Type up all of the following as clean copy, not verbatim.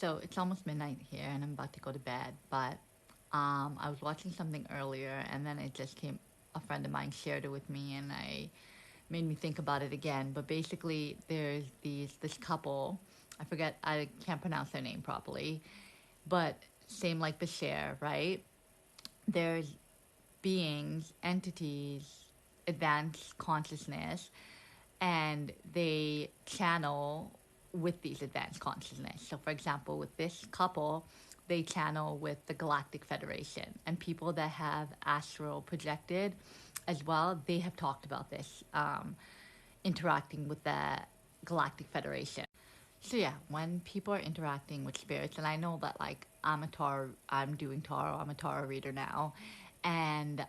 So it's almost midnight here and I'm about to go to bed, but I was watching something earlier and then it just came, a friend of mine shared it with me and I made me think about it again. But basically there's this couple, I forget, I can't pronounce their name properly, but same like the share, right? There's beings, entities, advanced consciousness, and they channel with these advanced consciousness. So, for example, with this couple, they channel with the Galactic Federation, and people that have astral projected as well, they have talked about this, interacting with the Galactic Federation. So yeah, when people are interacting with spirits, and I know that like I'm doing tarot, I'm a tarot reader now, and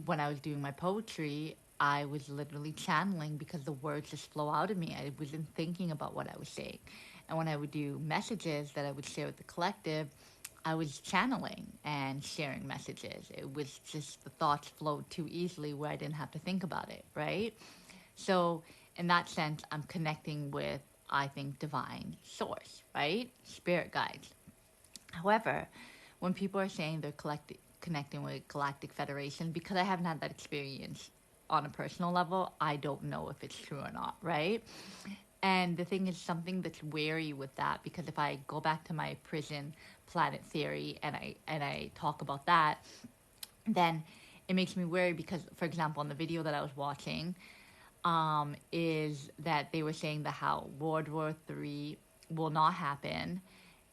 when I was doing my poetry, I was literally channeling because the words just flow out of me. I wasn't thinking about what I was saying. And when I would do messages that I would share with the collective, I was channeling and sharing messages. It was just the thoughts flowed too easily where I didn't have to think about it, right? So, in that sense, I'm connecting with, I think, divine source, right? Spirit guides. However, when people are saying they're connecting with Galactic Federation, because I haven't had that experience on a personal level, I don't know if it's true or not, right? And the thing is, something that's wary with that, because if I go back to my prison planet theory and I talk about that, then it makes me wary because, for example, in the video that I was watching, is that they were saying that how World War III will not happen.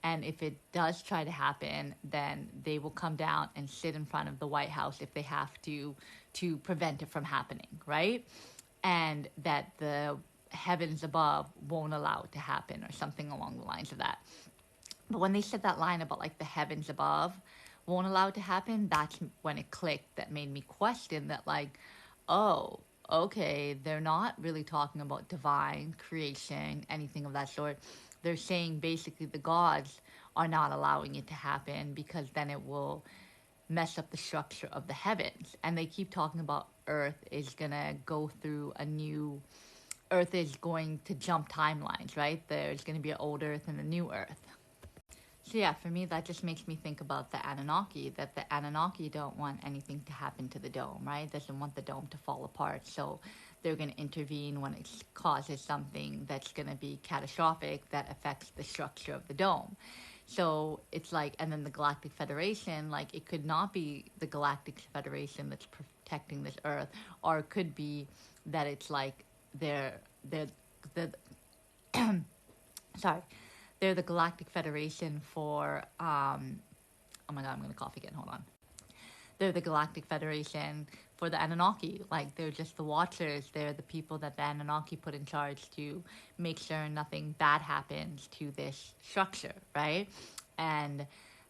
And if it does try to happen, then they will come down and sit in front of the White House if they have to prevent it from happening, right? And that the heavens above won't allow it to happen or something along the lines of that. But when they said that line about like the heavens above won't allow it to happen, that's when it clicked. That made me question that, like, oh, okay, they're not really talking about divine creation, anything of that sort. They're saying basically the gods are not allowing it to happen because then it will mess up the structure of the heavens. And they keep talking about Earth is gonna go through a new, Earth is going to jump timelines, right? There's gonna be an old Earth and a new Earth. So yeah, for me, that just makes me think about the Anunnaki, that the Anunnaki don't want anything to happen to the dome, right? Doesn't want the dome to fall apart. So they're going to intervene when it causes something that's going to be catastrophic that affects the structure of the dome. So it's like, and then the Galactic Federation, like it could not be the Galactic Federation that's protecting this Earth, or it could be that it's like they're the sorry, they're the Galactic Federation for oh my god, I'm gonna cough again, hold on. They're the Galactic Federation for the Anunnaki. Like they're just the watchers. They're the people that the Anunnaki put in charge to make sure nothing bad happens to this structure, right? And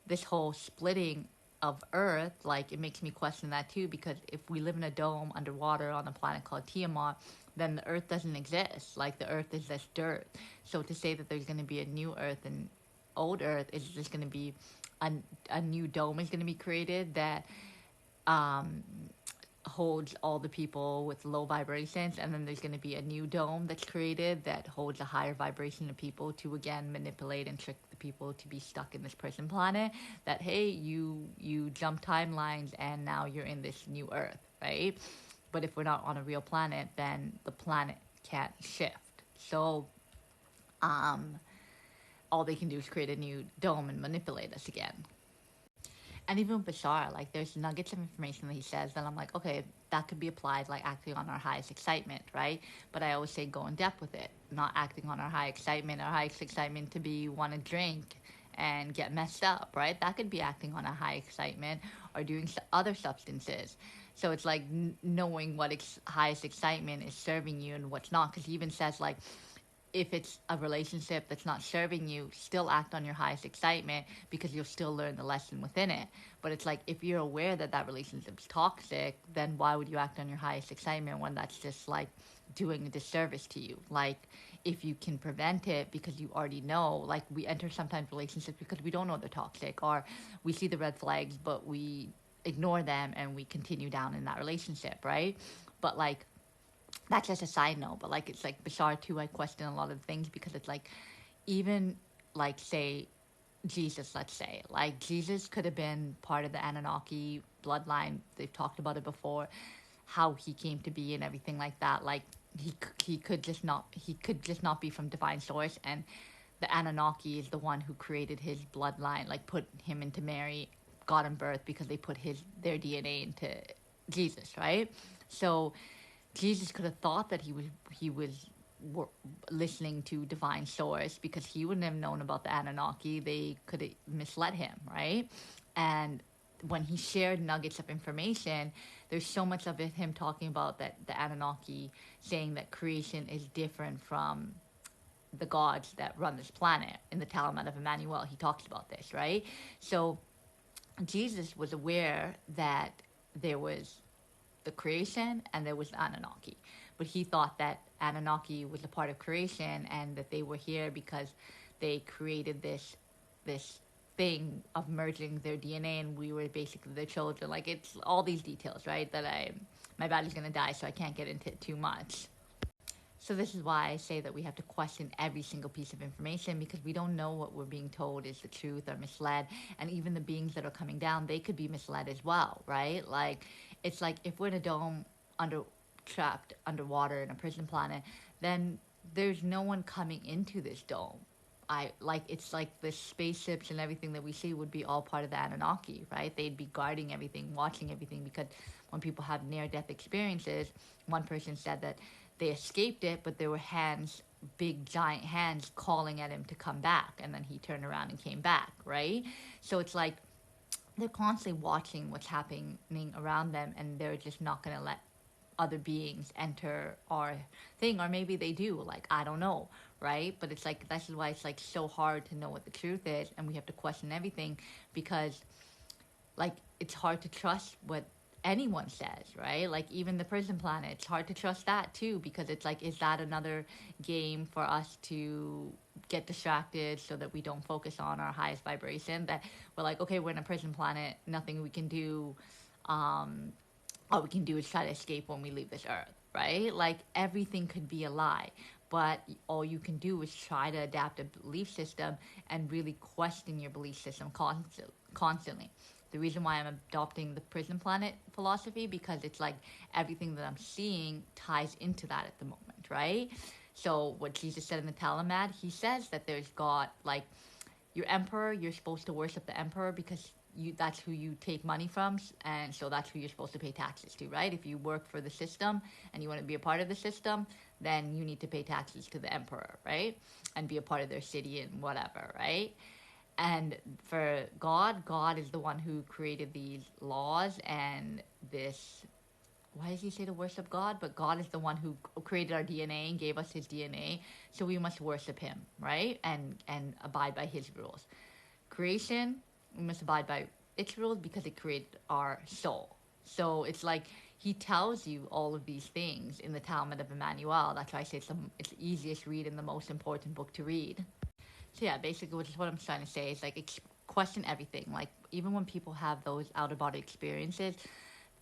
this whole splitting of Earth, like it makes me question that too, because if we live in a dome underwater on a planet called Tiamat, then the Earth doesn't exist. Like the Earth is just dirt. So to say that there's going to be a new Earth and old Earth is just going to be a, a new dome is going to be created that um, holds all the people with low vibrations, and then there's going to be a new dome that's created that holds a higher vibration of people to again manipulate and trick the people to be stuck in this prison planet. That hey, you jump timelines and now you're in this new Earth, right? But if we're not on a real planet, then the planet can't shift. So all they can do is create a new dome and manipulate us again. And even Bashar, like there's nuggets of information that he says that I'm like, okay, that could be applied like acting on our highest excitement, right? But I always say go in depth with it, not acting on our high excitement. Our highest excitement to be want to drink and get messed up, right? That could be acting on a high excitement or doing other substances. So it's like knowing what highest excitement is serving you and what's not. Because he even says like if it's a relationship that's not serving you, still act on your highest excitement because you'll still learn the lesson within it. But it's like if you're aware that that relationship's toxic, then why would you act on your highest excitement when that's just like doing a disservice to you? Like if you can prevent it because you already know, like we enter sometimes relationships because we don't know they're toxic, or we see the red flags but we ignore them and we continue down in that relationship, right? But like that's just a side note, but like it's like Bashar too, I question a lot of things because it's like even like, say, Jesus, let's say. Like, Jesus could have been part of the Anunnaki bloodline. They've talked about it before, how he came to be and everything like that. Like, he could just not be from divine source, and the Anunnaki is the one who created his bloodline, like put him into Mary, got him birth because they put their DNA into Jesus, right? So Jesus could have thought that he was wor- listening to divine source because he wouldn't have known about the Anunnaki. They could have misled him, right? And when he shared nuggets of information, there's so much of it him talking about that the Anunnaki saying that creation is different from the gods that run this planet. In the Talmud of Emmanuel, he talks about this, right? So Jesus was aware that there was the creation and there was the Anunnaki. But he thought that Anunnaki was a part of creation and that they were here because they created this thing of merging their DNA and we were basically their children. Like, it's all these details, right? That my body's gonna die, so I can't get into it too much. So this is why I say that we have to question every single piece of information, because we don't know what we're being told is the truth or misled. And even the beings that are coming down, they could be misled as well, right? Like, it's like if we're in a dome under trapped underwater in a prison planet, then there's no one coming into this dome. It's like the spaceships and everything that we see would be all part of the Anunnaki, right? They'd be guarding everything, watching everything, because when people have near death experiences, one person said that they escaped it, but there were hands, big giant hands calling at him to come back, and then he turned around and came back, right? So it's like they're constantly watching what's happening around them, and they're just not going to let other beings enter our thing. Or maybe they do, like, I don't know, right? But it's like, that's why it's like so hard to know what the truth is, and we have to question everything, because like, it's hard to trust what anyone says, right? Like, even the prison planet, it's hard to trust that too, because it's like, is that another game for us to get distracted so that we don't focus on our highest vibration? That we're like, okay, we're in a prison planet, nothing we can do. All we can do is try to escape when we leave this earth, right? Like, everything could be a lie, but all you can do is try to adapt a belief system and really question your belief system constantly. The reason why I'm adopting the prison planet philosophy, because it's like everything that I'm seeing ties into that at the moment, right? So what Jesus said in the Talmud, he says that there's God, like, your emperor, you're supposed to worship the emperor because that's who you take money from, and so that's who you're supposed to pay taxes to, right? If you work for the system and you want to be a part of the system, then you need to pay taxes to the emperor, right? And be a part of their city and whatever, right? And for God, God is the one who created these laws and this. Why does he say to worship God? But God is the one who created our DNA and gave us his DNA, so we must worship him, right? And abide by his rules. Creation, we must abide by its rules because it created our soul. So it's like he tells you all of these things in the Talmud of Emmanuel. That's why I say it's the easiest read and the most important book to read. So yeah, basically, which is what I'm trying to say is like question everything. Like, even when people have those out of body experiences,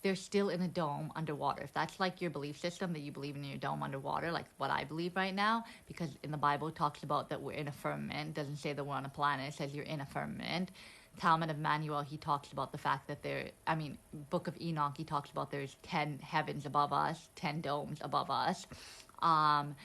they're still in a dome underwater. If that's like your belief system, that you believe in your dome underwater, like what I believe right now, because in the Bible it talks about that we're in a firmament. It doesn't say that we're on a planet. It says you're in a firmament. Talmud of Manuel, he talks about the fact that Book of Enoch, he talks about there's 10 heavens above us, 10 domes above us. Um,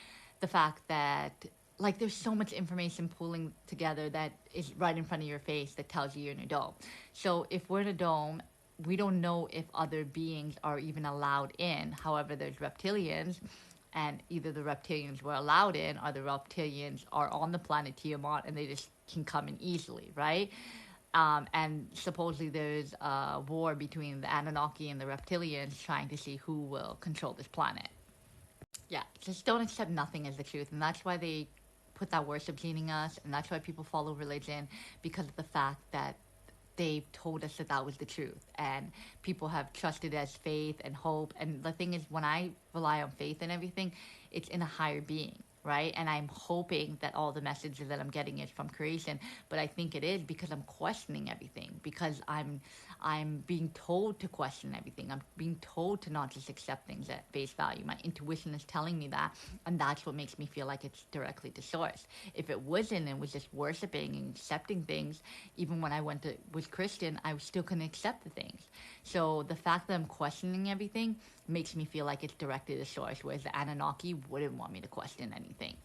the fact that, like, there's so much information pooling together that is right in front of your face that tells you you're in a dome. So if we're in a dome, we don't know if other beings are even allowed in. However, there's reptilians, and either the reptilians were allowed in or the reptilians are on the planet Tiamat and they just can come in easily, right? And supposedly there's a war between the Anunnaki and the reptilians trying to see who will control this planet. Yeah, just don't accept nothing as the truth. And that's why they put that worship gene in us. And that's why people follow religion, because of the fact that they've told us that that was the truth. And people have trusted as faith and hope. And the thing is, when I rely on faith and everything, it's in a higher being, right? And I'm hoping that all the messages that I'm getting is from creation, but I think it is because I'm questioning everything, because I'm being told to question everything. I'm being told to not just accept things at face value. My intuition is telling me that, and that's what makes me feel like it's directly to source. If it wasn't and was just worshiping and accepting things, even when I was Christian, I still couldn't accept the things. So the fact that I'm questioning everything makes me feel like it's directly to source, whereas the Anunnaki wouldn't want me to question anything.